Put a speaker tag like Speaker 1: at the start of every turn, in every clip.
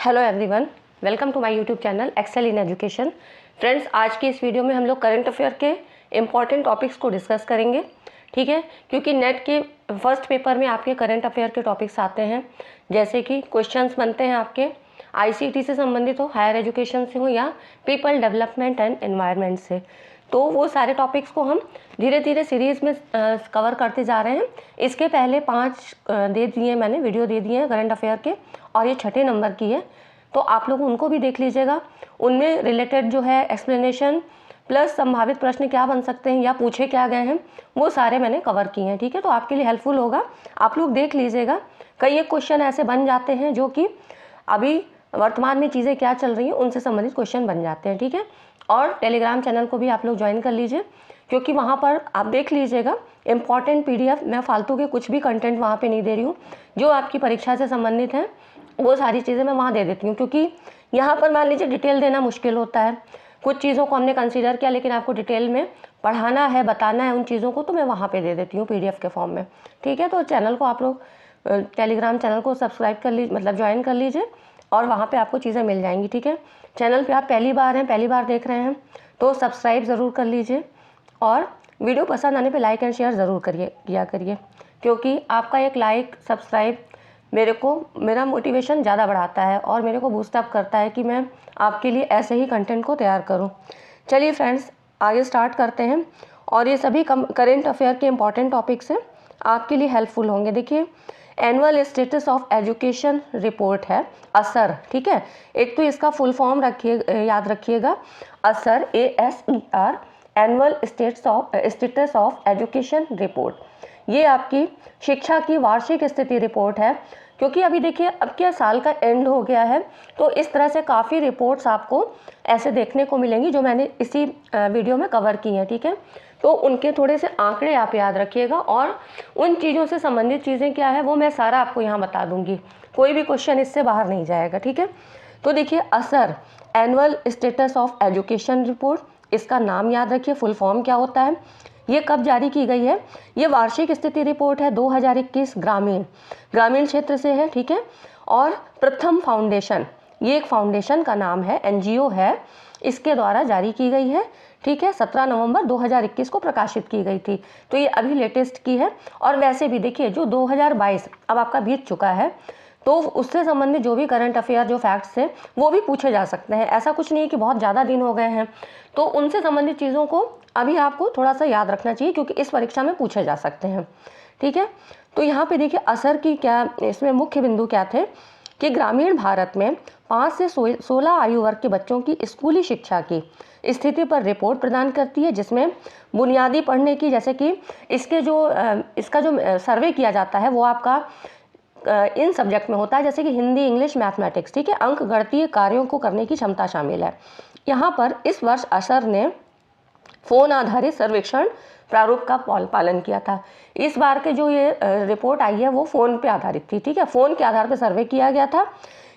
Speaker 1: Hello everyone, welcome to my YouTube channel Excel in Education. Friends, आज की इस video में हम लोग करंट अफेयर के इम्पॉर्टेंट टॉपिक्स को डिस्कस करेंगे। ठीक है, क्योंकि नेट के फर्स्ट पेपर में आपके करंट अफेयर के टॉपिक्स आते हैं, जैसे कि क्वेश्चंस बनते हैं आपके आईसीटी से संबंधित हो, हायर एजुकेशन से हो या पीपल डेवलपमेंट एंड एनवायरनमेंट से। तो वो सारे टॉपिक्स को हम धीरे धीरे सीरीज़ में कवर करते जा रहे हैं। इसके पहले 5 दे दिए मैंने, वीडियो दे दिए हैं करंट अफेयर के, और ये 6ठे नंबर की है, तो आप लोग उनको भी देख लीजिएगा। उनमें रिलेटेड जो है एक्सप्लेनेशन प्लस संभावित प्रश्न क्या बन सकते हैं या पूछे क्या गए हैं, वो सारे मैंने कवर किए हैं। ठीक है, तो आपके लिए हेल्पफुल होगा, आप लोग देख लीजिएगा। कई एक क्वेश्चन ऐसे बन जाते हैं जो कि अभी वर्तमान में चीज़ें क्या चल रही हैं उनसे संबंधित क्वेश्चन बन जाते हैं। ठीक है, और टेलीग्राम चैनल को भी आप लोग ज्वाइन कर लीजिए, क्योंकि वहाँ पर आप देख लीजिएगा इम्पॉर्टेंट पीडीएफ, मैं फालतू के कुछ भी कंटेंट वहाँ पे नहीं दे रही हूँ। जो आपकी परीक्षा से संबंधित हैं वो सारी चीज़ें मैं वहाँ दे देती हूँ, क्योंकि यहाँ पर मान लीजिए डिटेल देना मुश्किल होता है। कुछ चीज़ों को हमने कंसीडर किया, लेकिन आपको डिटेल में पढ़ाना है, बताना है उन चीज़ों को, तो मैं वहाँ पे दे देती हूँ पीडीएफ के फॉर्म में। ठीक है, तो चैनल को आप लोग टेलीग्राम चैनल को सब्सक्राइब कर लीजिए, मतलब ज्वाइन कर लीजिए, और वहाँ पे आपको चीज़ें मिल जाएंगी। ठीक है, चैनल पे आप पहली बार देख रहे हैं तो सब्सक्राइब ज़रूर कर लीजिए, और वीडियो पसंद आने पे लाइक एंड शेयर ज़रूर किया करिए, क्योंकि आपका एक लाइक सब्सक्राइब मेरा मोटिवेशन ज़्यादा बढ़ाता है और मेरे को बूस्टअप करता है कि मैं आपके लिए ऐसे ही कंटेंट को तैयार करूं। चलिए फ्रेंड्स, आगे स्टार्ट करते हैं, और ये सभी करेंट अफेयर के इम्पॉर्टेंट टॉपिक्स हैं, आपके लिए हेल्पफुल होंगे। देखिए, annual status of education report है असर। ठीक है, एक तो इसका फुल फॉर्म याद रखिएगा, असर, ASER, annual status of education report. ये आपकी शिक्षा की वार्षिक स्थिति रिपोर्ट है, क्योंकि अभी देखिए अब क्या साल का एंड हो गया है, तो इस तरह से काफ़ी रिपोर्ट्स आपको ऐसे देखने को मिलेंगी जो मैंने इसी वीडियो में कवर की हैं। ठीक है, तो उनके थोड़े से आंकड़े आप याद रखिएगा, और उन चीज़ों से संबंधित चीज़ें क्या है वो मैं सारा आपको यहाँ बता दूँगी, कोई भी क्वेश्चन इससे बाहर नहीं जाएगा। ठीक है, तो देखिए असर, annual status of education report, इसका नाम याद रखिए, फुल फॉर्म क्या होता है, ये कब जारी की गई है। ये वार्षिक स्थिति रिपोर्ट है 2021 ग्रामीण क्षेत्र से है। ठीक है, और प्रथम फाउंडेशन, ये एक फाउंडेशन का नाम है, NGO है, इसके द्वारा जारी की गई है। ठीक है, 17 नवंबर 2021 को प्रकाशित की गई थी, तो ये अभी लेटेस्ट की है। और वैसे भी देखिए, जो 2022 अब आपका बीत चुका है, तो उससे संबंधित जो भी करंट अफेयर जो फैक्ट्स हैं वो भी पूछे जा सकते हैं। ऐसा कुछ नहीं है कि बहुत ज़्यादा दिन हो गए हैं, तो उनसे संबंधित चीज़ों को अभी आपको थोड़ा सा याद रखना चाहिए, क्योंकि इस परीक्षा में पूछे जा सकते हैं। ठीक है, तो यहाँ पे देखिए असर की क्या, इसमें मुख्य बिंदु क्या थे कि ग्रामीण भारत में 5 से 16 आयु वर्ग के बच्चों की स्कूली शिक्षा की स्थिति पर रिपोर्ट प्रदान करती है, जिसमें बुनियादी पढ़ने की, जैसे कि इसका जो सर्वे किया जाता है वो आपका इन सब्जेक्ट में होता है, जैसे कि हिंदी, इंग्लिश, मैथमेटिक्स। ठीक है, अंक गणितीय कार्यों को करने की क्षमता शामिल है। यहाँ पर इस वर्ष असर ने फ़ोन आधारित सर्वेक्षण प्रारूप का पालन किया था। इस बार के जो ये रिपोर्ट आई है वो फ़ोन पे आधारित थी। ठीक है, फ़ोन के आधार पर सर्वे किया गया था,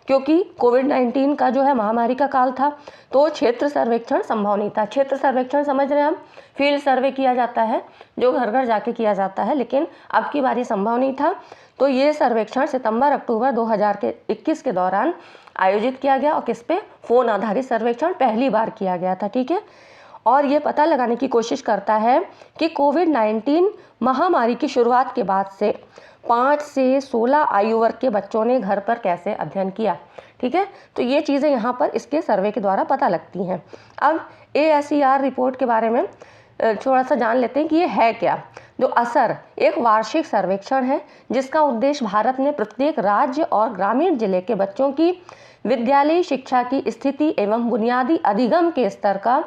Speaker 1: क्योंकि कोविड-19 का जो है महामारी का काल था, तो क्षेत्र सर्वेक्षण संभव नहीं था। क्षेत्र सर्वेक्षण समझ रहे हैं हम, फील्ड सर्वे किया जाता है जो घर घर जाके किया जाता है, लेकिन अब की बारी संभव नहीं था। तो ये सर्वेक्षण सितंबर-अक्टूबर 2021 के दौरान आयोजित किया गया, और किस पे, फ़ोन आधारित सर्वेक्षण पहली बार किया गया था। ठीक है, और ये पता लगाने की कोशिश करता है कि कोविड-19 महामारी की शुरुआत के बाद से 5 से 16 आयु वर्ग के बच्चों ने घर पर कैसे अध्ययन किया। ठीक है, तो ये चीज़ें यहाँ पर इसके सर्वे के द्वारा पता लगती हैं। अब ASER रिपोर्ट के बारे में थोड़ा सा जान लेते हैं कि ये है क्या। जो असर एक वार्षिक सर्वेक्षण है, जिसका उद्देश्य भारत में प्रत्येक राज्य और ग्रामीण जिले के बच्चों की विद्यालयी शिक्षा की स्थिति एवं बुनियादी अधिगम के स्तर का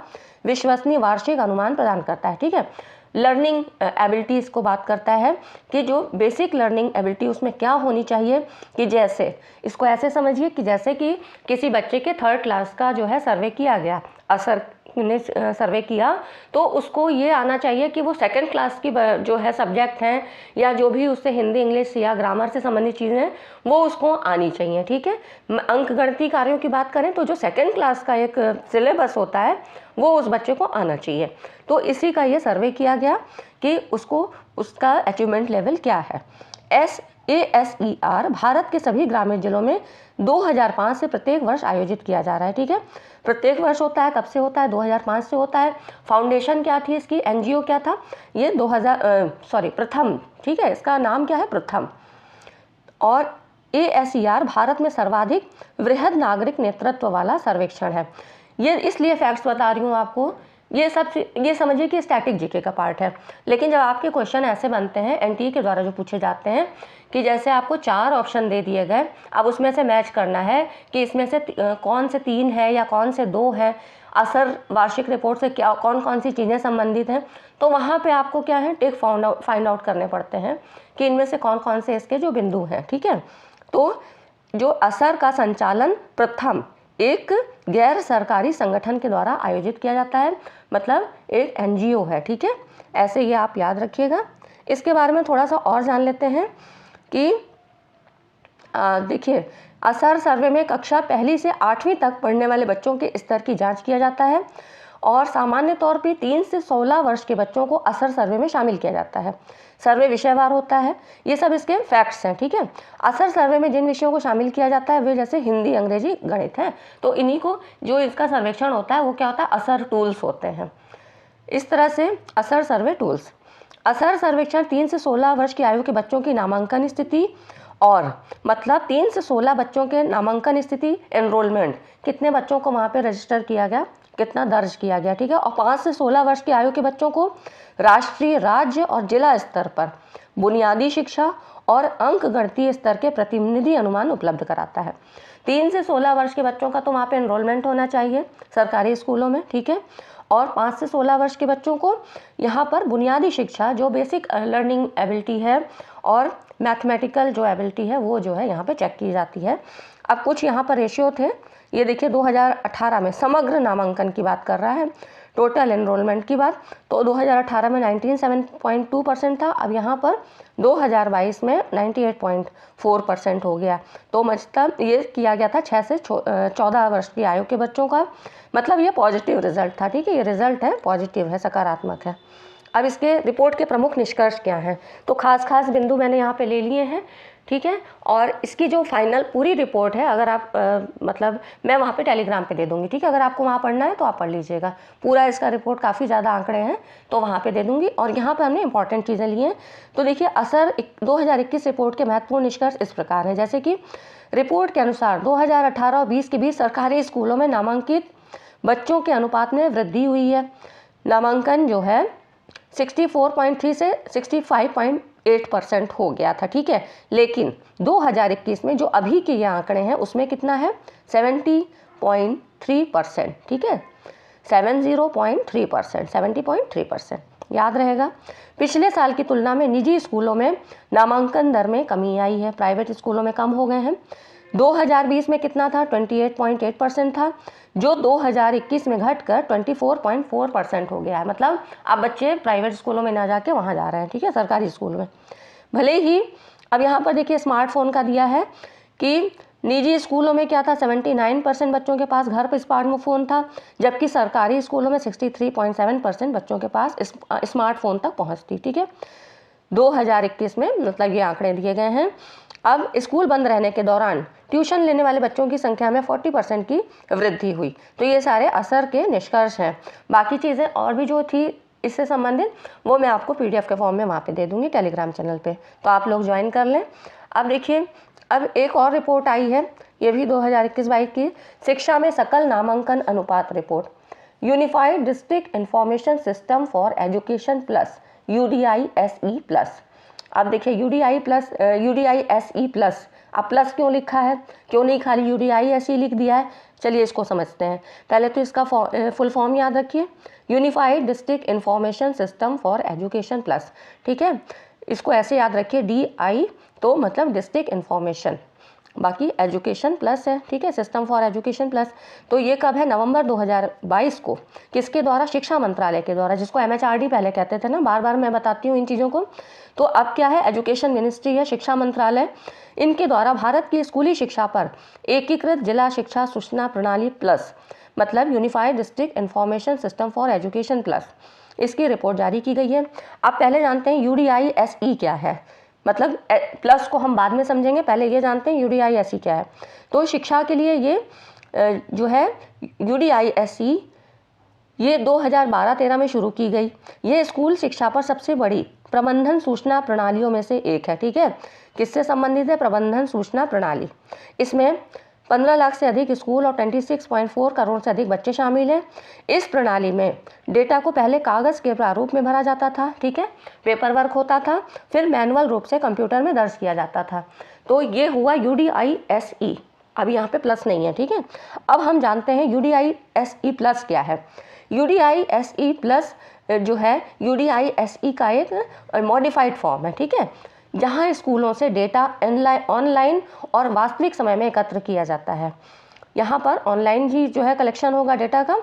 Speaker 1: विश्वसनीय वार्षिक अनुमान प्रदान करता है। ठीक है, लर्निंग एबिलिटीज़ को बात करता है कि जो बेसिक लर्निंग एबिलिटी उसमें क्या होनी चाहिए, कि जैसे इसको ऐसे समझिए कि जैसे कि किसी बच्चे के 3rd क्लास का जो है सर्वे किया गया, असर ने सर्वे किया, तो उसको ये आना चाहिए कि वो 2nd क्लास की जो है सब्जेक्ट हैं, या जो भी उससे हिंदी, इंग्लिश या ग्रामर से संबंधित चीज़ें हैं वो उसको आनी चाहिए। ठीक है, अंक गणितीय कार्यों की बात करें तो जो 2nd क्लास का एक सिलेबस होता है वो उस बच्चे को आना चाहिए। तो इसी का ये सर्वे किया गया कि उसका अचीवमेंट लेवल क्या है। ASER भारत के सभी ग्रामीण जिलों में 2005 से प्रत्येक वर्ष आयोजित किया जा रहा है। ठीक है, प्रत्येक वर्ष होता है। कब से होता है? 2005 से होता है। फाउंडेशन क्या थी इसकी? NGO क्या था ये? प्रथम। ठीक है, इसका नाम क्या है? प्रथम। और ASER भारत में सर्वाधिक वृहद नागरिक नेतृत्व वाला सर्वेक्षण है। ये इसलिए फैक्ट्स बता रही हूँ आपको, ये समझिए कि स्टैटिक जीके का पार्ट है। लेकिन जब आपके क्वेश्चन ऐसे बनते हैं NTA के द्वारा जो पूछे जाते हैं कि जैसे आपको 4 ऑप्शन दे दिए गए, अब उसमें से मैच करना है कि इसमें से कौन से 3 है या कौन से 2 है, असर वार्षिक रिपोर्ट से क्या कौन कौन सी चीज़ें संबंधित हैं, तो वहाँ पे आपको क्या है, टिक फाइंड आउट करने पड़ते हैं कि इनमें से कौन कौन से इसके जो बिंदु हैं। ठीक है, तो जो असर का संचालन प्रथम एक गैर सरकारी संगठन के द्वारा आयोजित किया जाता है, मतलब एक NGO है। ठीक है, ऐसे ये आप याद रखिएगा। इसके बारे में थोड़ा सा और जान लेते हैं कि देखिए, असर सर्वे में कक्षा 1 से 8वीं तक पढ़ने वाले बच्चों के स्तर की जांच किया जाता है और सामान्य तौर पे 3 से 16 वर्ष के बच्चों को असर सर्वे में शामिल किया जाता है। सर्वे विषयवार होता है। ये सब इसके फैक्ट्स हैं। ठीक है, असर सर्वे में जिन विषयों को शामिल किया जाता है वे जैसे हिंदी, अंग्रेजी, गणित हैं। तो इन्हीं को जो इसका सर्वेक्षण होता है वो क्या होता है? असर टूल्स होते हैं। इस तरह से असर सर्वे टूल्स। असर सर्वेक्षण 3 से 16 वर्ष की आयु के बच्चों की नामांकन स्थिति और मतलब 3 से 16 बच्चों के नामांकन स्थिति, एनरोलमेंट, कितने बच्चों को वहाँ पे रजिस्टर किया गया, कितना दर्ज किया गया। ठीक है, और 5 से 16 वर्ष की आयु के बच्चों को राष्ट्रीय, राज्य और जिला स्तर पर बुनियादी शिक्षा और अंक गणितीय स्तर के प्रतिनिधि अनुमान उपलब्ध कराता है। 3 से 16 वर्ष के बच्चों का तो वहाँ पे एनरोलमेंट होना चाहिए सरकारी स्कूलों में। ठीक है, और 5 से 16 वर्ष के बच्चों को यहाँ पर बुनियादी शिक्षा, जो बेसिक लर्निंग एबिलिटी है और मैथमेटिकल जो एबिलिटी है वो जो है यहाँ पे चेक की जाती है। अब कुछ यहाँ पर रेशियो थे, ये देखिए 2018 में समग्र नामांकन की बात कर रहा है, टोटल एनरोलमेंट की बात, तो 2018 में 97.2% था। अब यहाँ पर 2022 में 98.4% हो गया। तो मतलब ये किया गया था 6 से 14 वर्ष की आयु के बच्चों का, मतलब ये पॉजिटिव रिजल्ट था। ठीक है, ये रिजल्ट है पॉजिटिव है, सकारात्मक है। अब इसके रिपोर्ट के प्रमुख निष्कर्ष क्या हैं, तो खास बिंदु मैंने यहाँ पे ले लिए हैं। ठीक है, और इसकी जो फाइनल पूरी रिपोर्ट है, अगर आप मतलब मैं वहाँ पे टेलीग्राम पे दे दूँगी। ठीक है, अगर आपको वहाँ पढ़ना है तो आप पढ़ लीजिएगा। पूरा इसका रिपोर्ट काफ़ी ज़्यादा आंकड़े हैं तो वहाँ पे दे दूँगी। और यहाँ पे हमने इंपॉर्टेंट चीज़ें ली हैं। तो देखिए, असर 2021 रिपोर्ट के महत्वपूर्ण निष्कर्ष इस प्रकार हैं, जैसे कि रिपोर्ट के अनुसार 2018 और 20 के बीच सरकारी स्कूलों में नामांकित बच्चों के अनुपात में वृद्धि हुई है। नामांकन जो है 64.3 से 65.8% हो गया था। ठीक है, लेकिन 2021 में जो अभी के ये आंकड़े हैं उसमें कितना है? 70.3%। ठीक है, 70.3%। याद रहेगा। पिछले साल की तुलना में निजी स्कूलों में नामांकन दर में कमी आई है, प्राइवेट स्कूलों में कम हो गए हैं। 2020 में कितना था? 28.8% था, जो 2021 में घटकर 24.4% हो गया है। मतलब अब बच्चे प्राइवेट स्कूलों में ना जाके वहाँ जा रहे हैं। ठीक है, सरकारी स्कूल में। भले ही अब यहाँ पर देखिए स्मार्टफोन का दिया है कि निजी स्कूलों में क्या था? 79% बच्चों के पास घर पर स्मार्टफोन था, जबकि सरकारी स्कूलों में 63.7% बच्चों के पास स्मार्टफोन तक पहुँचती। ठीक है, 2021 में मतलब ये आंकड़े दिए गए हैं। अब स्कूल बंद रहने के दौरान ट्यूशन लेने वाले बच्चों की संख्या में 40% की वृद्धि हुई। तो ये सारे असर के निष्कर्ष हैं। बाकी चीज़ें और भी जो थी इससे संबंधित वो मैं आपको PDF के फॉर्म में वहाँ पे दे दूँगी टेलीग्राम चैनल पे, तो आप लोग ज्वाइन कर लें। अब देखिए, अब एक और रिपोर्ट आई है, ये भी 2021-22 की, शिक्षा में सकल नामांकन अनुपात report, unified district information system for education plus UDISE plus. अब देखिए UDISE प्लस, अब प्लस क्यों लिखा है, क्यों नहीं खाली UDISE लिख दिया है? चलिए इसको समझते हैं। पहले तो इसका फुल फॉर्म याद रखिए, unified district information system for education plus. ठीक है, इसको ऐसे याद रखिए, DI तो मतलब डिस्ट्रिक्ट इंफॉर्मेशन, बाकी एजुकेशन प्लस है। ठीक है, सिस्टम फॉर एजुकेशन प्लस। तो ये कब है? नवंबर 2022 को। किसके द्वारा? शिक्षा मंत्रालय के द्वारा, जिसको MHRD पहले कहते थे ना, बार बार मैं बताती हूँ इन चीज़ों को। तो अब क्या है? एजुकेशन मिनिस्ट्री है, शिक्षा मंत्रालय, इनके द्वारा भारत की स्कूली शिक्षा पर एकीकृत जिला शिक्षा सूचना प्रणाली प्लस, मतलब unified district information system for education plus, इसकी रिपोर्ट जारी की गई है। अब पहले जानते हैं UDISE क्या है। मतलब प्लस को हम बाद में समझेंगे, पहले ये जानते हैं UDISE क्या है। तो शिक्षा के लिए ये जो है UDISE ये 2012-13 में शुरू की गई। ये स्कूल शिक्षा पर सबसे बड़ी प्रबंधन सूचना प्रणालियों में से एक है। ठीक है, किससे संबंधित है? प्रबंधन सूचना प्रणाली। इसमें 15 लाख से अधिक स्कूल और 26.4 करोड़ से अधिक बच्चे शामिल हैं। इस प्रणाली में डेटा को पहले कागज़ के प्रारूप में भरा जाता था, ठीक है, पेपर वर्क होता था, फिर मैनुअल रूप से कंप्यूटर में दर्ज किया जाता था। तो ये हुआ UDISE। अब यहाँ पे प्लस नहीं है, ठीक है। अब हम जानते हैं UDISE प्लस क्या है। UDISE प्लस जो है UDISE का एक मॉडिफाइड फॉर्म है, ठीक है, जहाँ स्कूलों से डेटा ऑनलाइन और वास्तविक समय में एकत्र किया जाता है। यहाँ पर ऑनलाइन ही जो है कलेक्शन होगा डेटा का।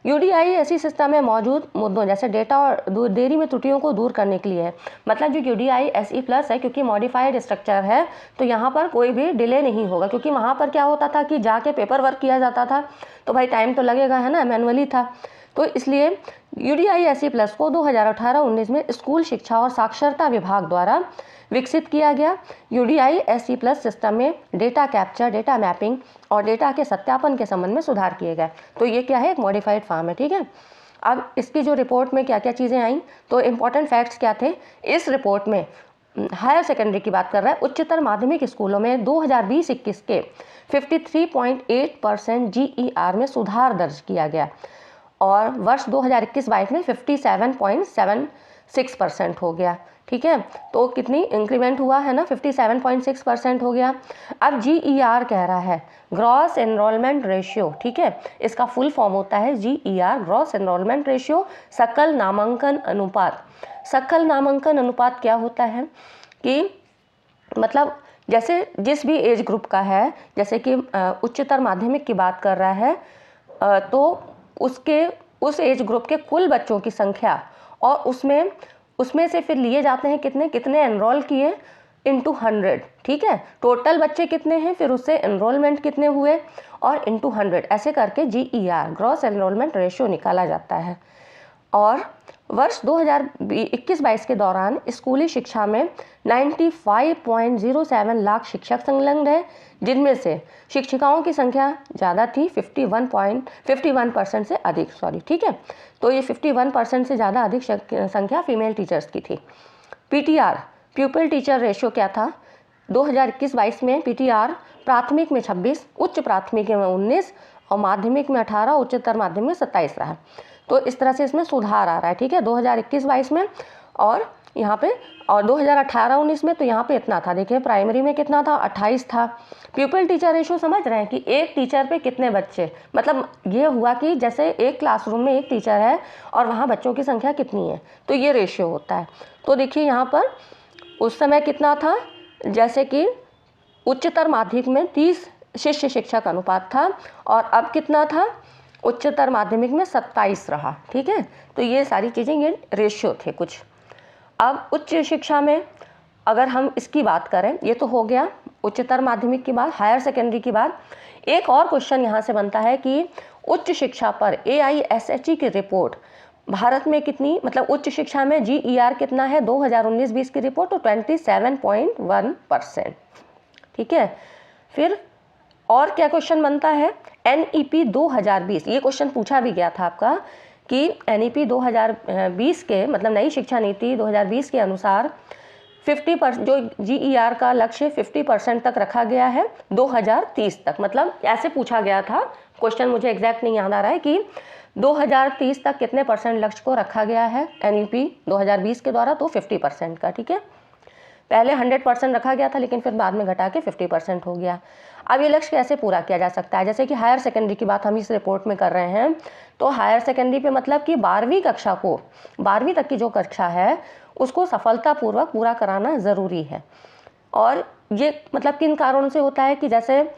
Speaker 1: UDISE सिस्टम में मौजूद मुद्दों जैसे डेटा और देरी में त्रुटियों को दूर करने के लिए है। मतलब जो UDISE प्लस है, क्योंकि मॉडिफाइड स्ट्रक्चर है, तो यहाँ पर कोई भी डिले नहीं होगा, क्योंकि वहाँ पर क्या होता था कि जाके पेपर वर्क किया जाता था, तो भाई टाइम तो लगेगा, है ना, मैनुअली था। तो इसलिए UDISE प्लस को 2018-19 में स्कूल शिक्षा और साक्षरता विभाग द्वारा विकसित किया गया। UDISE प्लस सिस्टम में डेटा कैप्चर, डेटा मैपिंग और डेटा के सत्यापन के संबंध में सुधार किए गए। तो ये क्या है? एक मॉडिफाइड फॉर्म है, ठीक है। अब इसकी जो रिपोर्ट में क्या क्या चीज़ें आई, तो इम्पॉर्टेंट फैक्ट्स क्या थे इस रिपोर्ट में? हायर सेकेंडरी की बात कर रहा है। उच्चतर माध्यमिक स्कूलों में 2020-21 के 53.8% GER में सुधार दर्ज किया गया और वर्ष 2021-22 में 57.76% हो गया, ठीक है। तो कितनी इंक्रीमेंट हुआ है ना, 57.6% हो गया। अब GER कह रहा है ग्रॉस एनरोलमेंट रेशियो, ठीक है, इसका फुल फॉर्म होता है GER, ग्रॉस एनरोलमेंट रेशियो, सकल नामांकन अनुपात। सकल नामांकन अनुपात क्या होता है कि मतलब जैसे जिस भी एज ग्रुप का है, जैसे कि उच्चतर माध्यमिक की बात कर रहा है, तो उस एज ग्रुप के कुल बच्चों की संख्या और उसमें से फिर लिए जाते हैं कितने एनरोल किए इंटू 100, ठीक है। टोटल बच्चे कितने हैं, फिर उससे एनरोलमेंट कितने हुए और इंटू 100, ऐसे करके GER, ग्रॉस एनरोलमेंट रेशियो, निकाला जाता है। और वर्ष 2021-22 के दौरान स्कूली शिक्षा में 95.07 लाख शिक्षक संलग्न है, जिनमें से शिक्षिकाओं की संख्या ज़्यादा थी, 51% से अधिक, ठीक है। तो ये 51% से ज़्यादा अधिक संख्या फीमेल टीचर्स की थी। PTR, प्यूपिल टीचर रेशियो क्या था 2021-22 में? PTR प्राथमिक में 26, उच्च प्राथमिक में 19 और माध्यमिक में 18, उच्चतर माध्यमिक में 27 रहा। तो इस तरह से इसमें सुधार आ रहा है, ठीक है, 2021-22 में। और यहाँ पे और 2018-19 में तो यहाँ पे इतना था, देखिए प्राइमरी में कितना था, 28 था। प्यूपिल टीचर रेशियो समझ रहे हैं कि एक टीचर पे कितने बच्चे, मतलब ये हुआ कि जैसे एक क्लासरूम में एक टीचर है और वहाँ बच्चों की संख्या कितनी है, तो ये रेशियो होता है। तो देखिए यहाँ पर उस समय कितना था, जैसे कि उच्चतर माध्यमिक में 30 शिष्य शिक्षक अनुपात था और अब कितना था, उच्चतर माध्यमिक में 27 रहा, ठीक है। तो ये सारी चीज़ें, ये रेशियो थे कुछ। अब उच्च शिक्षा में अगर हम इसकी बात करें, ये तो हो गया उच्चतर माध्यमिक की बात। हायर सेकेंडरी की बात, एक और क्वेश्चन यहाँ से बनता है कि उच्च शिक्षा पर AISHE की रिपोर्ट भारत में कितनी, मतलब उच्च शिक्षा में GER कितना है 2019-20 की रिपोर्ट, तो 27.1%, ठीक है। फिर और क्या क्वेश्चन बनता है, NEP 2020, ये क्वेश्चन पूछा भी गया था आपका कि NEP 2020 के मतलब नई शिक्षा नीति 2020 के अनुसार 50% जो GER का लक्ष्य 50% तक रखा गया है 2030 तक, मतलब ऐसे पूछा गया था क्वेश्चन, मुझे एग्जैक्ट नहीं याद आ रहा है कि 2030 तक कितने % लक्ष्य को रखा गया है NEP 2020 के द्वारा, तो 50% का, ठीक है। पहले 100% रखा गया था, लेकिन फिर बाद में घटा के 50% हो गया। अब ये लक्ष्य कैसे पूरा किया जा सकता है, जैसे कि हायर सेकेंडरी की बात हम इस रिपोर्ट में कर रहे हैं, तो हायर सेकेंडरी पे मतलब कि 12वीं कक्षा को, 12वीं तक की जो कक्षा है उसको सफलतापूर्वक पूरा कराना ज़रूरी है। और ये मतलब किन कारणों से होता है कि जैसे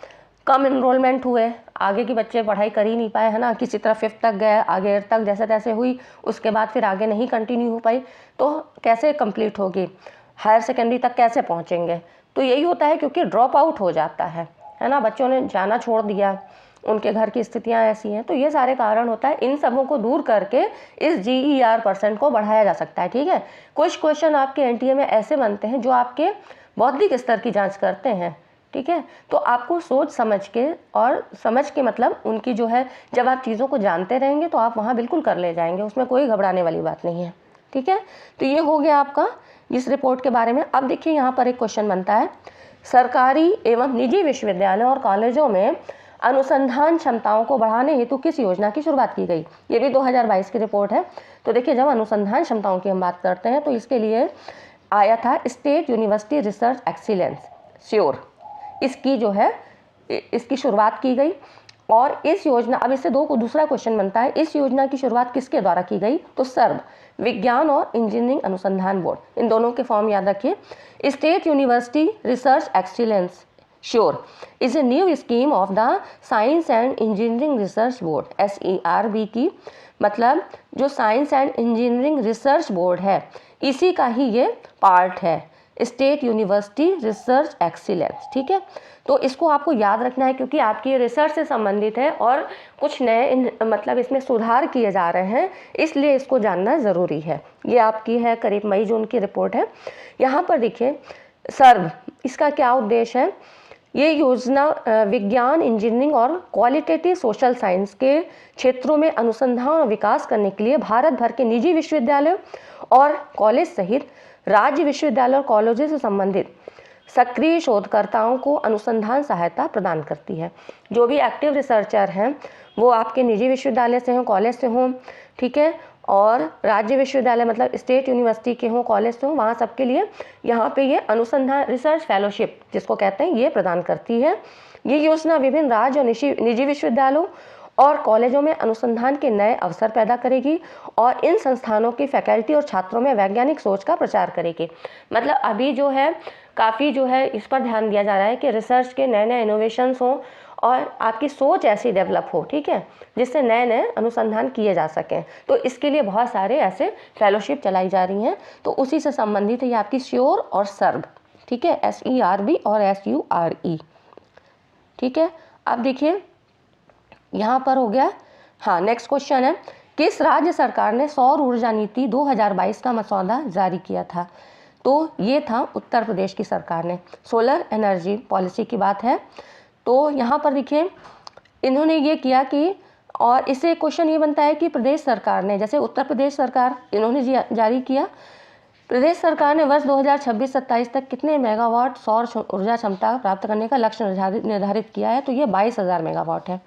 Speaker 1: कम इनरोलमेंट हुए, आगे के बच्चे पढ़ाई कर ही नहीं पाए, है ना, किसी तरह 5th तक गए, आगे 8th तक जैसे तैसे हुई, उसके बाद फिर आगे नहीं कंटिन्यू हो पाई, तो कैसे कंप्लीट होगी, हायर सेकेंडरी तक कैसे पहुंचेंगे? तो यही होता है क्योंकि ड्रॉप आउट हो जाता है ना, बच्चों ने जाना छोड़ दिया, उनके घर की स्थितियां ऐसी हैं, तो ये सारे कारण होता है। इन सबों को दूर करके इस GER% को बढ़ाया जा सकता है, ठीक है। कुछ क्वेश्चन आपके NTA में ऐसे बनते हैं जो आपके बौद्धिक स्तर की जांच करते हैं, ठीक है। तो आपको सोच समझ के, और समझ के मतलब उनकी जो है, जब आप चीज़ों को जानते रहेंगे तो आप वहाँ बिल्कुल कर ले जाएंगे, उसमें कोई घबराने वाली बात नहीं है, ठीक है। तो ये हो गया आपका इस रिपोर्ट के बारे में। अब देखिए यहाँ पर एक क्वेश्चन बनता है, सरकारी एवं निजी विश्वविद्यालयों और कॉलेजों में अनुसंधान क्षमताओं को बढ़ाने हेतु किस योजना की शुरुआत की गई। ये भी 2022 की रिपोर्ट है। तो देखिए, जब अनुसंधान क्षमताओं की हम बात करते हैं तो इसके लिए आया था state university research excellence, sure, इसकी जो है इसकी शुरुआत की गई। और इस योजना, अब इससे दूसरा क्वेश्चन बनता है, इस योजना की शुरुआत किसके द्वारा की गई। तो सर्व विज्ञान और इंजीनियरिंग अनुसंधान बोर्ड, इन दोनों के फॉर्म याद रखिए। State university research excellence sure is a new scheme of the science and engineering research board, SERB की, मतलब जो science and engineering research board है इसी का ही ये पार्ट है, स्टेट यूनिवर्सिटी रिसर्च एक्सीलेंस, ठीक है। तो इसको आपको याद रखना है क्योंकि आपकी रिसर्च से संबंधित है और कुछ नए मतलब इसमें सुधार किए जा रहे हैं, इसलिए इसको जानना ज़रूरी है। ये आपकी है करीब मई जून की रिपोर्ट है। यहाँ पर देखिए, सर्व, इसका क्या उद्देश्य है। ये योजना विज्ञान, इंजीनियरिंग और क्वालिटेटिव सोशल साइंस के क्षेत्रों में अनुसंधान और विकास करने के लिए भारत भर के निजी विश्वविद्यालयों और कॉलेज सहित राज्य विश्वविद्यालय और कॉलेजों से संबंधित सक्रिय शोधकर्ताओं को अनुसंधान सहायता प्रदान करती है। जो भी एक्टिव रिसर्चर हैं वो आपके निजी विश्वविद्यालय से हों, कॉलेज से हों, ठीक है, और राज्य विश्वविद्यालय मतलब स्टेट यूनिवर्सिटी के हों, कॉलेज से हों, वहाँ सबके लिए यहाँ पे ये अनुसंधान रिसर्च फेलोशिप जिसको कहते हैं ये प्रदान करती है। ये योजना विभिन्न राज्य और निजी विश्वविद्यालयों और कॉलेजों में अनुसंधान के नए अवसर पैदा करेगी और इन संस्थानों की फैकल्टी और छात्रों में वैज्ञानिक सोच का प्रचार करेगी। मतलब अभी जो है काफ़ी जो है इस पर ध्यान दिया जा रहा है कि रिसर्च के नए नए इनोवेशंस हों और आपकी सोच ऐसी डेवलप हो, ठीक है, जिससे नए नए अनुसंधान किए जा सकें। तो इसके लिए बहुत सारे ऐसे फेलोशिप चलाई जा रही हैं। तो उसी से संबंधित है ये आपकी श्योर और सर्व, ठीक है, SERB और SURE, ठीक है। अब देखिए यहाँ पर हो गया। हाँ, नेक्स्ट क्वेश्चन है, किस राज्य सरकार ने सौर ऊर्जा नीति 2022 का मसौदा जारी किया था। तो ये था उत्तर प्रदेश की सरकार ने, सोलर एनर्जी पॉलिसी की बात है। तो यहाँ पर देखिए इन्होंने ये किया कि, और इससे क्वेश्चन ये बनता है कि प्रदेश सरकार ने, जैसे उत्तर प्रदेश सरकार इन्होंने जारी किया, प्रदेश सरकार ने वर्ष 2026-27 तक कितने मेगावाट सौर ऊर्जा क्षमता प्राप्त करने का लक्ष्य निर्धारित किया है। तो ये 22,000 मेगावाट है।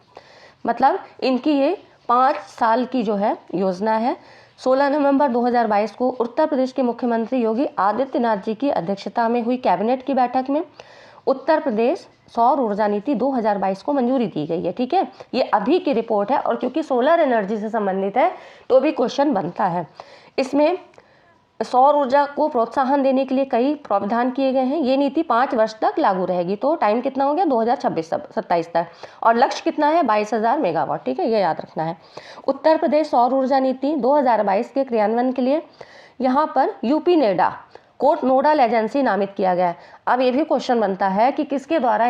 Speaker 1: मतलब इनकी ये 5 साल की जो है योजना है। 16 नवंबर 2022 को उत्तर प्रदेश के मुख्यमंत्री योगी आदित्यनाथ जी की अध्यक्षता में हुई कैबिनेट की बैठक में उत्तर प्रदेश सौर ऊर्जा नीति 2022 को मंजूरी दी गई है, ठीक है। ये अभी की रिपोर्ट है और क्योंकि सोलर एनर्जी से संबंधित है तो भी क्वेश्चन बनता है। इसमें सौर ऊर्जा को प्रोत्साहन देने के लिए कई प्रावधान किए गए हैं। ये नीति 5 वर्ष तक लागू रहेगी। तो टाइम कितना हो गया, 2026-27 तक, और लक्ष्य कितना है, 22,000 मेगावाट, ठीक है, ये याद रखना है। उत्तर प्रदेश सौर ऊर्जा नीति 2022 के क्रियान्वयन के लिए यहाँ पर यूपी नेडा को नोडल एजेंसी नामित किया गया है। अब ये भी क्वेश्चन बनता है कि किसके द्वारा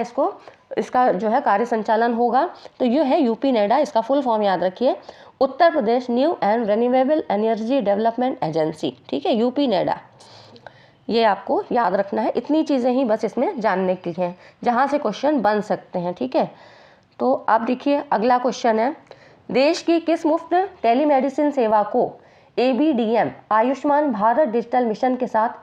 Speaker 1: इसका जो है कार्य संचालन होगा। तो ये है यूपी नेडा, इसका फुल फॉर्म याद रखिए, Uttar Pradesh new and renewable energy development agency, ठीक है, यूपी नेडा, ये आपको याद रखना है। इतनी चीज़ें ही बस इसमें जानने की हैं जहाँ से क्वेश्चन बन सकते हैं, ठीक है। तो आप देखिए अगला क्वेश्चन है, देश की किस मुफ्त टेलीमेडिसिन सेवा को ABDM Ayushman Bharat digital mission के साथ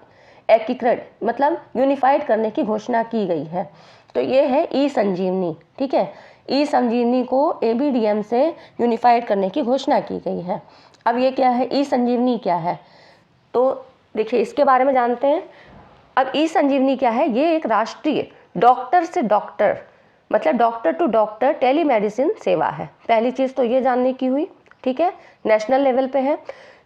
Speaker 1: एकीकृत मतलब यूनिफाइड करने की घोषणा की गई है। तो ये है ई-संजीवनी, ठीक है, ई-संजीवनी को ABDM से यूनिफाइड करने की घोषणा की गई है। अब ये क्या है, ई-संजीवनी क्या है, तो देखिए इसके बारे में जानते हैं। अब ई-संजीवनी क्या है, ये एक राष्ट्रीय डॉक्टर से डॉक्टर मतलब डॉक्टर टू डॉक्टर टेलीमेडिसिन सेवा है। पहली चीज़ तो ये जानने की हुई, ठीक है, नेशनल लेवल पे है,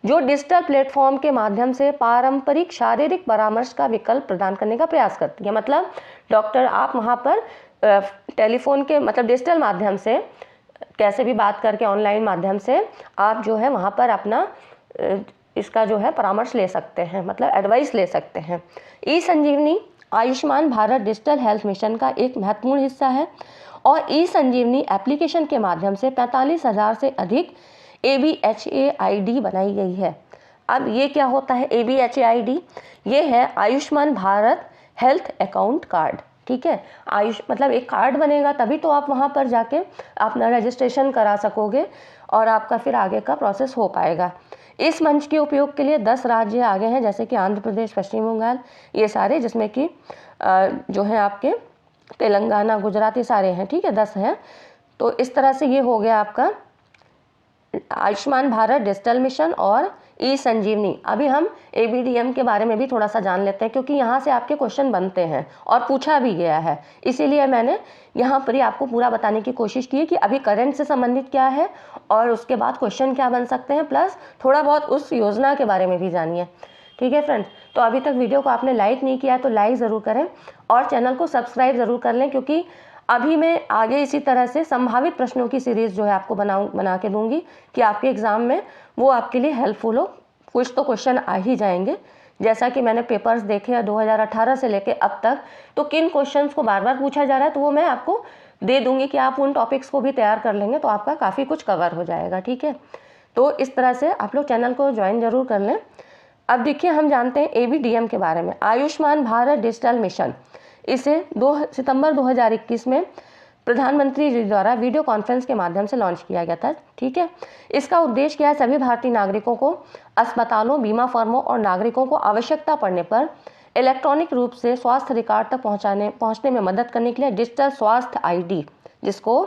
Speaker 1: जो डिजिटल प्लेटफॉर्म के माध्यम से पारंपरिक शारीरिक परामर्श का विकल्प प्रदान करने का प्रयास करती है। मतलब डॉक्टर आप वहाँ पर टेलीफोन के मतलब डिजिटल माध्यम से कैसे भी बात करके ऑनलाइन माध्यम से आप जो है वहाँ पर अपना इसका जो है परामर्श ले सकते हैं, मतलब एडवाइस ले सकते हैं। ESanjeevani Ayushman Bharat digital health mission का एक महत्वपूर्ण हिस्सा है और ई संजीवनी एप्लीकेशन के माध्यम से 45,000 से अधिक ABHA-ID बनाई गई है। अब ये क्या होता है ABHA-ID? ये है Ayushman Bharat health account card. ठीक है, मतलब एक कार्ड बनेगा तभी तो आप वहाँ पर जाके अपना रजिस्ट्रेशन करा सकोगे और आपका फिर आगे का प्रोसेस हो पाएगा। इस मंच के उपयोग के लिए 10 राज्य आगे हैं, जैसे कि आंध्र प्रदेश, पश्चिम बंगाल, ये सारे, जिसमें कि जो है आपके तेलंगाना, गुजरात, ये सारे हैं। ठीक है, 10 हैं। तो इस तरह से ये हो गया आपका आयुष्मान भारत डिजिटल मिशन और ई संजीवनी। अभी हम ABDM के बारे में भी थोड़ा सा जान लेते हैं, क्योंकि यहाँ से आपके क्वेश्चन बनते हैं और पूछा भी गया है, इसीलिए मैंने यहाँ पर ही आपको पूरा बताने की कोशिश की है कि अभी करंट से संबंधित क्या है और उसके बाद क्वेश्चन क्या बन सकते हैं, प्लस थोड़ा बहुत उस योजना के बारे में भी जानिए। ठीक है फ्रेंड्स, तो अभी तक वीडियो को आपने लाइक नहीं किया तो लाइक ज़रूर करें और चैनल को सब्सक्राइब ज़रूर कर लें, क्योंकि अभी मैं आगे इसी तरह से संभावित प्रश्नों की सीरीज़ जो है आपको बना के दूंगी कि आपके एग्ज़ाम में वो आपके लिए हेल्पफुल हो। कुछ तो क्वेश्चन आ ही जाएंगे, जैसा कि मैंने पेपर्स देखे हैं 2018 से लेके अब तक, तो किन क्वेश्चंस को बार बार पूछा जा रहा है तो वो मैं आपको दे दूंगी कि आप उन टॉपिक्स को भी तैयार कर लेंगे तो आपका काफ़ी कुछ कवर हो जाएगा। ठीक है, तो इस तरह से आप लोग चैनल को ज्वाइन ज़रूर कर लें। अब देखिए, हम जानते हैं ABDM के बारे में, आयुष्मान भारत डिजिटल मिशन। इसे 2 सितंबर 2021 में प्रधानमंत्री जी द्वारा वीडियो कॉन्फ्रेंस के माध्यम से लॉन्च किया गया था। ठीक है, इसका उद्देश्य क्या है? सभी भारतीय नागरिकों को अस्पतालों, बीमा फर्मों और नागरिकों को आवश्यकता पड़ने पर इलेक्ट्रॉनिक रूप से स्वास्थ्य रिकॉर्ड तक पहुंचने में मदद करने के लिए डिजिटल स्वास्थ्य ID, जिसको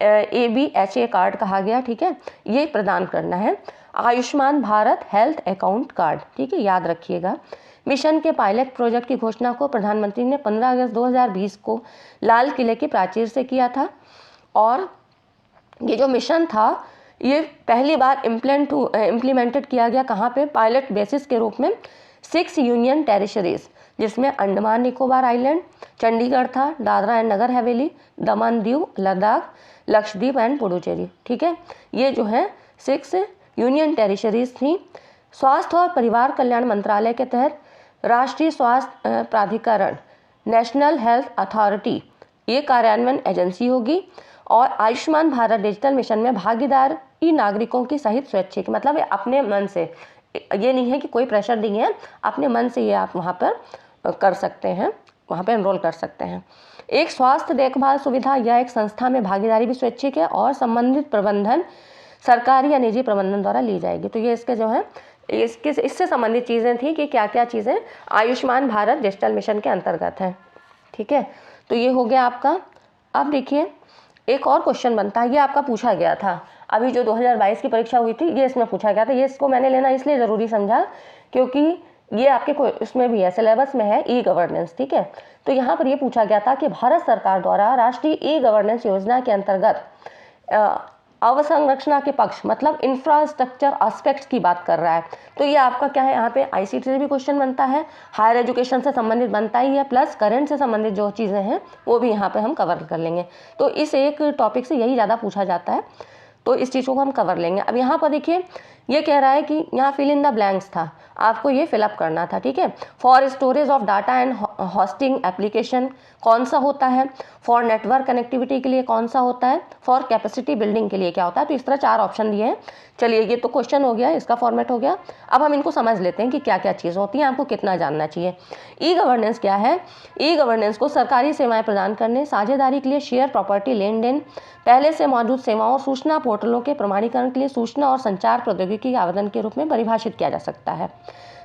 Speaker 1: ABHA कार्ड कहा गया, ठीक है, ये प्रदान करना है। Ayushman Bharat health account card, ठीक है, याद रखिएगा। मिशन के पायलट प्रोजेक्ट की घोषणा को प्रधानमंत्री ने 15 अगस्त 2020 को लाल किले की प्राचीर से किया था और ये जो मिशन था ये पहली बार इम्प्लीमेंटेड किया गया कहाँ पे? पायलट बेसिस के रूप में 6 यूनियन टेरिटरीज, जिसमें अंडमान निकोबार आइलैंड, चंडीगढ़ था, दादरा एंड नगर हवेली, दमन दीव, लद्दाख, लक्षद्वीप एंड पुडुचेरी। ठीक है, ये जो है 6 यूनियन टेरिटरीज थी। स्वास्थ्य और परिवार कल्याण मंत्रालय के तहत राष्ट्रीय स्वास्थ्य प्राधिकरण, नेशनल हेल्थ अथॉरिटी, ये कार्यान्वयन एजेंसी होगी और आयुष्मान भारत डिजिटल मिशन में भागीदार नागरिकों की सहित स्वैच्छिक, मतलब अपने मन से, ये नहीं है कि कोई प्रेशर नहीं है, अपने मन से ये आप वहाँ पर कर सकते हैं, वहाँ पर एनरोल कर सकते हैं। एक स्वास्थ्य देखभाल सुविधा या एक संस्था में भागीदारी भी स्वैच्छिक है और संबंधित प्रबंधन सरकारी या निजी प्रबंधन द्वारा ली जाएगी। तो ये इसके जो है इससे संबंधित चीज़ें थी कि क्या क्या चीज़ें आयुष्मान भारत डिजिटल मिशन के अंतर्गत हैं। ठीक है, तो ये हो गया आपका। अब देखिए, एक और क्वेश्चन बनता है, ये आपका पूछा गया था अभी जो 2022 की परीक्षा हुई थी, ये इसमें पूछा गया था। ये इसको मैंने लेना इसलिए ज़रूरी समझा क्योंकि ये आपके इसमें भी है, सिलेबस में है, ई गवर्नेंस। ठीक है, तो यहाँ पर ये पूछा गया था कि भारत सरकार द्वारा राष्ट्रीय ई गवर्नेंस योजना के अंतर्गत अवसंरचना के पक्ष, मतलब इंफ्रास्ट्रक्चर एस्पेक्ट्स की बात कर रहा है। तो ये आपका क्या है, यहाँ पे ICT से भी क्वेश्चन बनता है, हायर एजुकेशन से संबंधित बनता ही है, प्लस करंट से संबंधित जो चीज़ें हैं वो भी यहाँ पे हम कवर कर लेंगे। तो इस एक टॉपिक से यही ज़्यादा पूछा जाता है, तो इस चीज़ों को हम कवर लेंगे। अब यहाँ पर देखिए, ये कह रहा है कि यहाँ फिल इन द ब्लैंक्स था, आपको ये फिलअप करना था। ठीक है, for storage of data and hosting application कौन सा होता है, फॉर नेटवर्क कनेक्टिविटी के लिए कौन सा होता है, फॉर कैपेसिटी बिल्डिंग के लिए क्या होता है। तो इस तरह 4 ऑप्शन दिए हैं। चलिए, ये तो क्वेश्चन हो गया, इसका फॉर्मेट हो गया। अब हम इनको समझ लेते हैं कि क्या क्या चीज़ होती हैं, आपको कितना जानना चाहिए। ई गवर्नेंस क्या है? ई गवर्नेंस को सरकारी सेवाएं प्रदान करने, साझेदारी के लिए, शेयर प्रॉपर्टी लेन देन, पहले से मौजूद सेवाओं और सूचना पोर्टलों के प्रमाणीकरण के लिए सूचना और संचार प्रौद्योगिकी आवेदन के रूप में परिभाषित किया जा सकता है।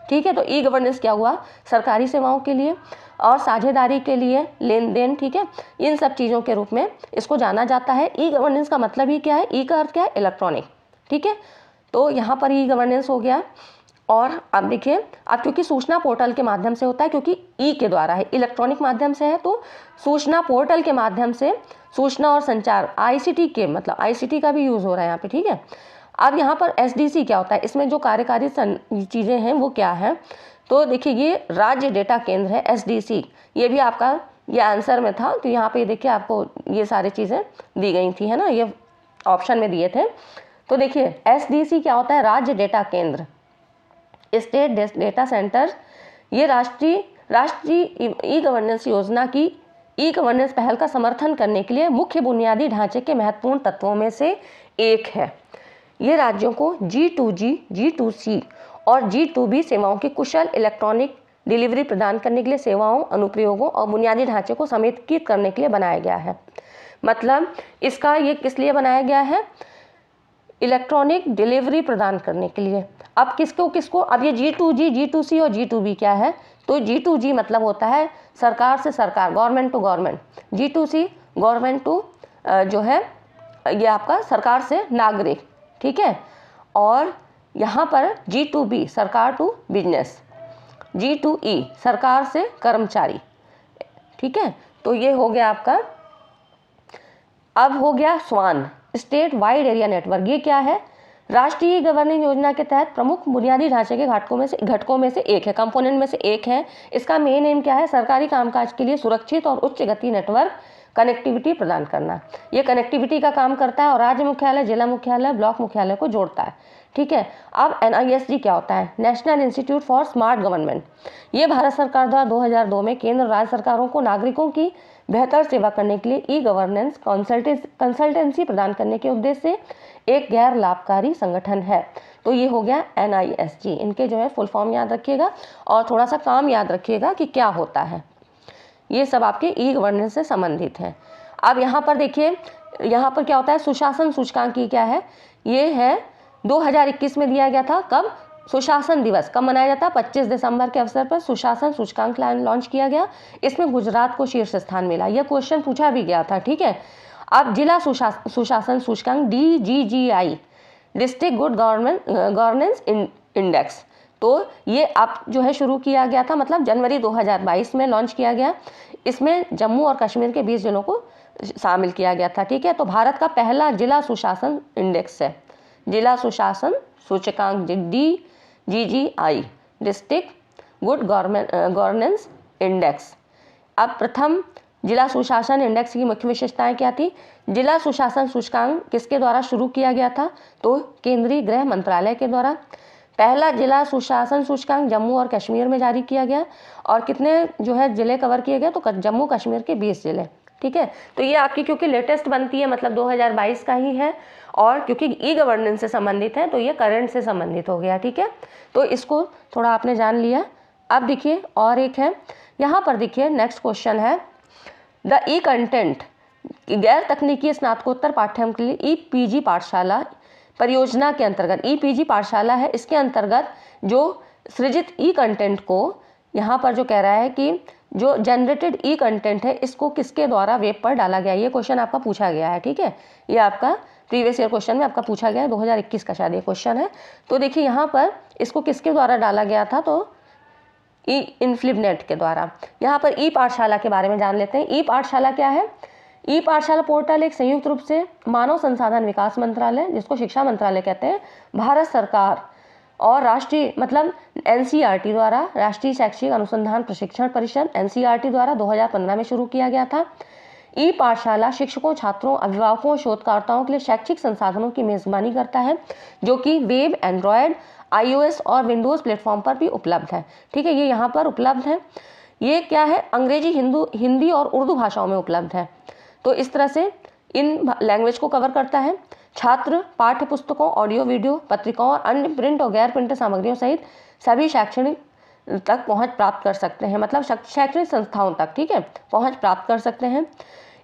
Speaker 1: ठीक है, तो ई गवर्नेंस क्या हुआ? सरकारी सेवाओं के लिए और साझेदारी के लिए, लेन देन, ठीक है, इन सब चीज़ों के रूप में इसको जाना जाता है। ई गवर्नेंस का मतलब ही क्या है? ई का अर्थ क्या है? इलेक्ट्रॉनिक। ठीक है, तो यहाँ पर ई गवर्नेंस हो गया। और अब देखिए, अब क्योंकि सूचना पोर्टल के माध्यम से होता है, क्योंकि ई के द्वारा है, इलेक्ट्रॉनिक माध्यम से है, तो सूचना पोर्टल के माध्यम से सूचना और संचार, ICT के, मतलब ICT का भी यूज़ हो रहा है यहाँ पे। ठीक है, अब यहाँ पर SDC क्या होता है? इसमें जो कार्यकारी चीज़ें हैं वो क्या है? तो देखिए, ये राज्य डेटा केंद्र है, SDC। ये भी आपका ये आंसर में था, तो यहाँ पे देखिए आपको ये सारी चीज़ें दी गई थी, है ना, ये ऑप्शन में दिए थे। तो देखिए, SDC क्या होता है? राज्य डेटा केंद्र, स्टेट डेटा सेंटर। ये राष्ट्रीय ई गवर्नेंस योजना की ई गवर्नेंस पहल का समर्थन करने के लिए मुख्य बुनियादी ढांचे के महत्वपूर्ण तत्वों में से एक है। ये राज्यों को G2G, G2C और G2B सेवाओं की कुशल इलेक्ट्रॉनिक डिलीवरी प्रदान करने के लिए सेवाओं, अनुप्रयोगों और बुनियादी ढांचे को समेकित करने के लिए बनाया गया है। मतलब इसका ये किस लिए बनाया गया है? इलेक्ट्रॉनिक डिलीवरी प्रदान करने के लिए। अब किसको अब ये G2G, G2C और G2B क्या है? तो G2G मतलब होता है सरकार से सरकार, government to government. G2C government to जो है ये आपका सरकार से नागरिक, ठीक है। और यहाँ पर G2B सरकार टू बिजनेस, G2E सरकार से कर्मचारी, ठीक है। तो ये हो गया आपका। अब हो गया स्वान, स्टेट वाइड एरिया नेटवर्क। ये क्या है? राष्ट्रीय गवर्निंग योजना के तहत प्रमुख बुनियादी ढांचे के घटकों में से एक है, कंपोनेंट में से एक है। इसका मेन एम क्या है? सरकारी कामकाज के लिए सुरक्षित और उच्च गति नेटवर्क कनेक्टिविटी प्रदान करना। ये कनेक्टिविटी का काम करता है और राज्य मुख्यालय, जिला मुख्यालय, ब्लॉक मुख्यालय को जोड़ता है, ठीक है। अब NISG क्या होता है? National institute for smart government. ये भारत सरकार द्वारा 2002 में केंद्र और राज्य सरकारों को नागरिकों की बेहतर सेवा करने के लिए ई गवर्नेंस कंसल्टेंसी प्रदान करने के उद्देश्य से एक गैर लाभकारी संगठन है। तो ये हो गया NISG। इनके जो है फुल फॉर्म याद रखिएगा और थोड़ा सा काम याद रखिएगा कि क्या होता है। ये सब आपके ई गवर्नेंस से संबंधित है। अब यहाँ पर देखिए, यहाँ पर क्या होता है? सुशासन सूचकांक की क्या है? ये है 2021 में दिया गया था। कब? सुशासन दिवस कब मनाया जाता है? 25 दिसंबर के अवसर पर सुशासन सूचकांक लॉन्च किया गया। इसमें गुजरात को शीर्ष स्थान मिला। यह क्वेश्चन पूछा भी गया था, ठीक है। अब जिला सुशासन सूचकांक DGGI, district good governance index, तो ये अब जो है शुरू किया गया था, मतलब जनवरी 2022 में लॉन्च किया गया। इसमें जम्मू और कश्मीर के 20 जिलों को शामिल किया गया था, ठीक है। तो भारत का पहला जिला सुशासन इंडेक्स है, जिला सुशासन सूचकांक DGGI, district good governance index. अब प्रथम जिला सुशासन इंडेक्स की मुख्य विशेषताएं क्या थी? जिला सुशासन सूचकांक किसके द्वारा शुरू किया गया था? तो केंद्रीय गृह मंत्रालय के द्वारा। पहला जिला सुशासन सूचकांक जम्मू और कश्मीर में जारी किया गया और कितने जो है जिले कवर किए गए? तो जम्मू कश्मीर के 20 जिले, ठीक है। तो ये आपकी क्योंकि लेटेस्ट बनती है, मतलब 2022 का ही है और क्योंकि ई गवर्नेंस से संबंधित है तो ये करंट से संबंधित हो गया, ठीक है। तो इसको थोड़ा आपने जान लिया। अब देखिए और एक है, यहाँ पर देखिए नेक्स्ट क्वेश्चन है द ई कंटेंट, गैर तकनीकी स्नातकोत्तर पाठ्यक्रम के लिए EPG पाठशाला परियोजना के अंतर्गत, EPG पाठशाला है, इसके अंतर्गत जो सृजित ई कंटेंट को, यहाँ पर जो कह रहा है कि जो जनरेटेड ई कंटेंट है इसको किसके द्वारा वेब पर डाला गया, ये क्वेश्चन आपका पूछा गया है, ठीक है। ये आपका प्रीवियस ईयर क्वेश्चन में आपका पूछा गया है, 2021 का शायद ये क्वेश्चन है। तो देखिए यहाँ पर इसको किसके द्वारा डाला गया था? तो इनफ्लिबनेट के द्वारा। यहाँ पर ई पाठशाला के बारे में जान लेते हैं। ई पाठशाला क्या है? ई पाठशाला पोर्टल एक संयुक्त रूप से मानव संसाधन विकास मंत्रालय, जिसको शिक्षा मंत्रालय कहते हैं, भारत सरकार और राष्ट्रीय मतलब NCERT द्वारा, राष्ट्रीय शैक्षिक अनुसंधान प्रशिक्षण परिषद NCERT द्वारा 2015 में शुरू किया गया था। ई पाठशाला शिक्षकों, छात्रों, अभिभावकों, शोधकर्ताओं के लिए शैक्षिक संसाधनों की मेजबानी करता है, जो कि वेब, एंड्रॉयड, iOS और विंडोज़ प्लेटफॉर्म पर भी उपलब्ध है, ठीक है। ये यहाँ पर उपलब्ध है। ये क्या है? अंग्रेजी, हिंदी और उर्दू भाषाओं में उपलब्ध है। तो इस तरह से इन लैंग्वेज को कवर करता है। छात्र पाठ्य पुस्तकों, ऑडियो वीडियो, पत्रिकाओं और अन्य प्रिंट और गैर प्रिंट सामग्रियों सहित सभी शैक्षणिक तक पहुंच प्राप्त कर सकते हैं, मतलब शैक्षणिक संस्थाओं तक, ठीक है, पहुंच प्राप्त कर सकते हैं।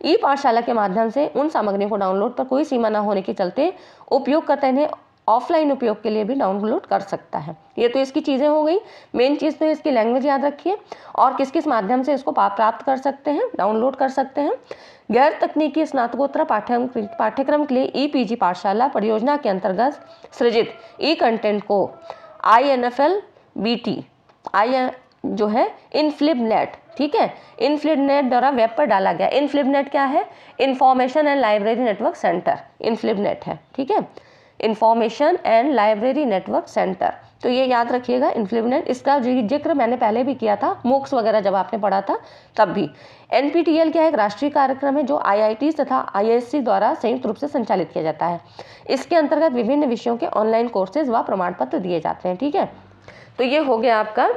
Speaker 1: ई पाठशाला के माध्यम से उन सामग्रियों को डाउनलोड पर कोई सीमा न होने के चलते उपयोगकर्ता इन्हें ऑफलाइन उपयोग के लिए भी डाउनलोड कर सकता है। ये तो इसकी चीज़ें हो गई। मेन चीज़ तो इसकी लैंग्वेज याद रखिए और किस किस माध्यम से इसको प्राप्त कर सकते हैं, डाउनलोड कर सकते हैं। गैर तकनीकी स्नातकोत्तर पाठ्यक्रम के लिए EPG पाठशाला परियोजना के अंतर्गत सृजित ई कंटेंट को INFLBT जो है इनफ्लिबनेट, ठीक है, इनफ्लिबनेट द्वारा वेब पर डाला गया। इनफ्लिबनेट क्या है? Information and library network centre, INFLIBNET है, ठीक है, information and library network centre. तो ये याद रखिएगा इनफ्लिबनेट। इसका जिक्र मैंने पहले भी किया था, मूक्स वगैरह जब आपने पढ़ा था तब भी। NPTEL क्या है? एक राष्ट्रीय कार्यक्रम है जो IIT तथा IISc द्वारा संयुक्त रूप से संचालित किया जाता है। इसके अंतर्गत विभिन्न विषयों के ऑनलाइन कोर्सेज व प्रमाण पत्र दिए जाते हैं, ठीक है। तो ये हो गया आपका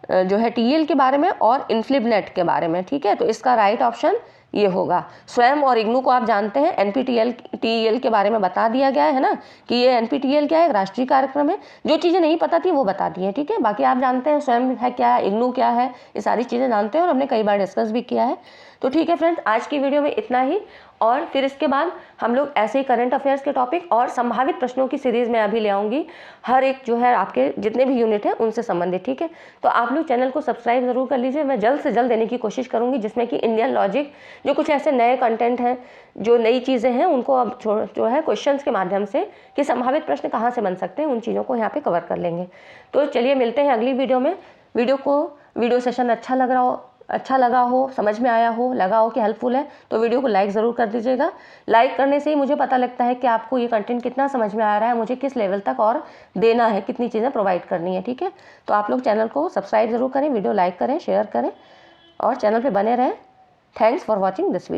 Speaker 1: जो है टीएल के बारे में और इन्फ्लिबनेट के बारे में। ठीक है, तो इसका राइट ऑप्शन ये होगा। स्वयं और इग्नू को आप जानते हैं, एनपीटीईएल टीईएल के बारे में बता दिया गया है ना कि ये एनपीटीईएल क्या है, राष्ट्रीय कार्यक्रम है। जो चीज़ें नहीं पता थी वो बता दी हैं। ठीक है, बाकी आप जानते हैं स्वयं है क्या है, इग्नू क्या है, ये सारी चीज़ें जानते हैं और हमने कई बार डिस्कस भी किया है। तो ठीक है फ्रेंड्स, आज की वीडियो में इतना ही, और फिर इसके बाद हम लोग ऐसे ही करंट अफेयर्स के टॉपिक और संभावित प्रश्नों की सीरीज़ में अभी ले आऊँगी, हर एक जो है आपके जितने भी यूनिट हैं उनसे संबंधित। ठीक है, तो आप लोग चैनल को सब्सक्राइब ज़रूर कर लीजिए। मैं जल्द से जल्द देने की कोशिश करूँगी, जिसमें कि इंडियन लॉजिक, जो कुछ ऐसे नए कंटेंट हैं, जो नई चीज़ें हैं, उनको अब जो है क्वेश्चंस के माध्यम से कि संभावित प्रश्न कहाँ से बन सकते हैं, उन चीज़ों को यहाँ पे कवर कर लेंगे। तो चलिए मिलते हैं अगली वीडियो में। वीडियो सेशन अच्छा लगा हो, समझ में आया हो, लगा हो कि हेल्पफुल है, तो वीडियो को लाइक ज़रूर कर दीजिएगा। लाइक करने से ही मुझे पता लगता है कि आपको ये कंटेंट कितना समझ में आ रहा है, मुझे किस लेवल तक और देना है, कितनी चीज़ें प्रोवाइड करनी है। ठीक है, तो आप लोग चैनल को सब्सक्राइब ज़रूर करें, वीडियो लाइक करें, शेयर करें और चैनल पर बने रहें। Thanks for watching this video.